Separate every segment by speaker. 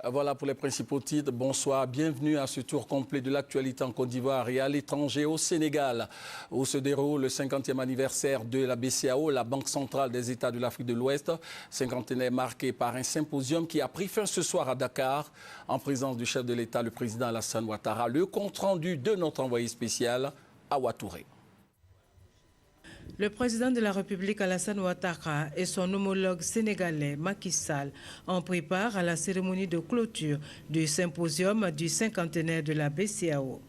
Speaker 1: Voilà pour les principaux titres. Bonsoir, bienvenue à ce tour complet de l'actualité en Côte d'Ivoire et à l'étranger, au Sénégal, où se déroule le 50e anniversaire de la BCEAO, la Banque centrale des États de l'Afrique de l'Ouest. Cinquantenaire marqué par un symposium qui a pris fin ce soir à Dakar, en présence du chef de l'État, le président Alassane Ouattara. Le compte-rendu de notre envoyé spécial, Awa Touré.
Speaker 2: Le président de la République Alassane Ouattara et son homologue sénégalais Macky Sall ont pris part à la cérémonie de clôture du symposium du cinquantenaire de la BCEAO.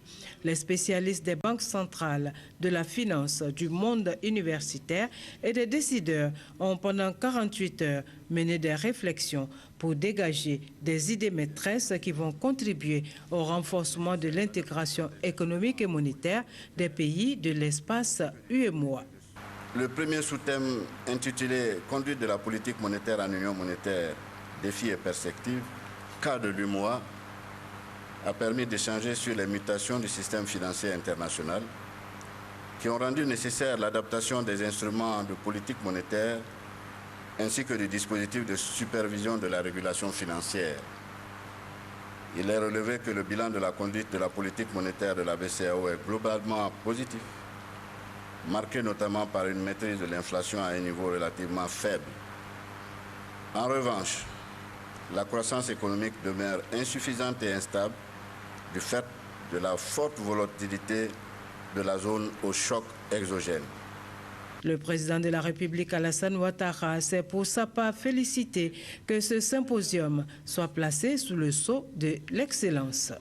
Speaker 2: Les spécialistes des banques centrales, de la finance, du monde universitaire et des décideurs ont pendant 48 heures mené des réflexions pour dégager des idées maîtresses qui vont contribuer au renforcement de l'intégration économique et monétaire des pays de l'espace UEMOA.
Speaker 3: Le premier sous-thème intitulé « Conduite de la politique monétaire en union monétaire, défis et perspectives », cas de l'UEMOA, a permis d'échanger sur les mutations du système financier international qui ont rendu nécessaire l'adaptation des instruments de politique monétaire ainsi que du dispositif de supervision de la régulation financière. Il est relevé que le bilan de la conduite de la politique monétaire de la BCEAO est globalement positif, marqué notamment par une maîtrise de l'inflation à un niveau relativement faible. En revanche, la croissance économique demeure insuffisante et instable du fait de la forte volatilité de la zone au choc exogène.
Speaker 2: Le président de la République Alassane Ouattara s'est pour sa part félicité que ce symposium soit placé sous le sceau de l'excellence.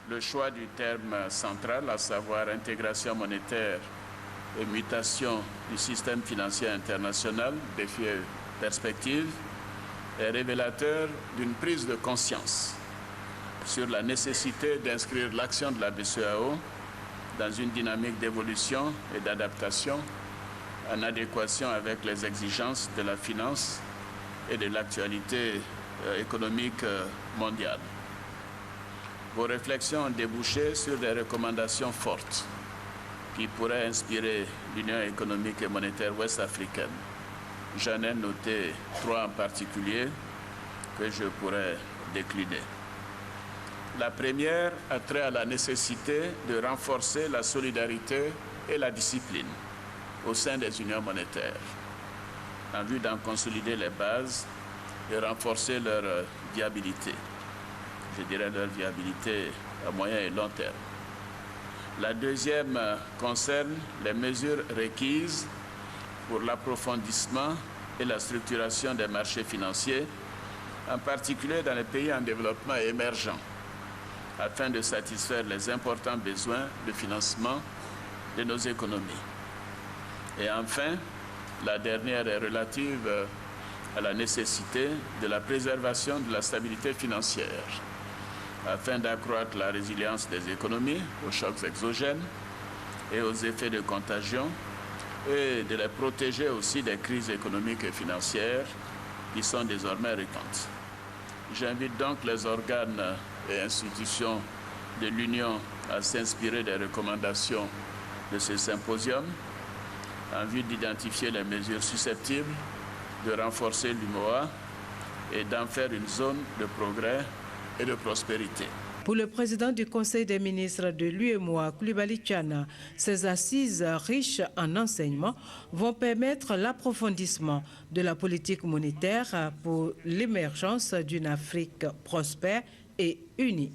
Speaker 4: Le choix du terme central, à savoir intégration monétaire et mutation du système financier international, défis et perspectives, est révélateur d'une prise de conscience sur la nécessité d'inscrire l'action de la BCEAO dans une dynamique d'évolution et d'adaptation en adéquation avec les exigences de la finance et de l'actualité économique mondiale. Vos réflexions ont débouché sur des recommandations fortes qui pourrait inspirer l'Union économique et monétaire ouest-africaine. J'en ai noté 3 en particulier que je pourrais décliner. La première a trait à la nécessité de renforcer la solidarité et la discipline au sein des unions monétaires, en vue d'en consolider les bases et renforcer leur viabilité. Je dirais leur viabilité à moyen et long terme. La deuxième concerne les mesures requises pour l'approfondissement et la structuration des marchés financiers, en particulier dans les pays en développement et émergents, afin de satisfaire les importants besoins de financement de nos économies. Et enfin, la dernière est relative à la nécessité de la préservation de la stabilité financière, afin d'accroître la résilience des économies aux chocs exogènes et aux effets de contagion, et de les protéger aussi des crises économiques et financières qui sont désormais récentes. J'invite donc les organes et institutions de l'Union à s'inspirer des recommandations de ce symposium en vue d'identifier les mesures susceptibles de renforcer l'UEMOA et d'en faire une zone de progrès et de prospérité.
Speaker 2: Pour le président du Conseil des ministres de l'UEMOA, Coulibaly Tchana, ces assises riches en enseignements vont permettre l'approfondissement de la politique monétaire pour l'émergence d'une Afrique prospère et unie.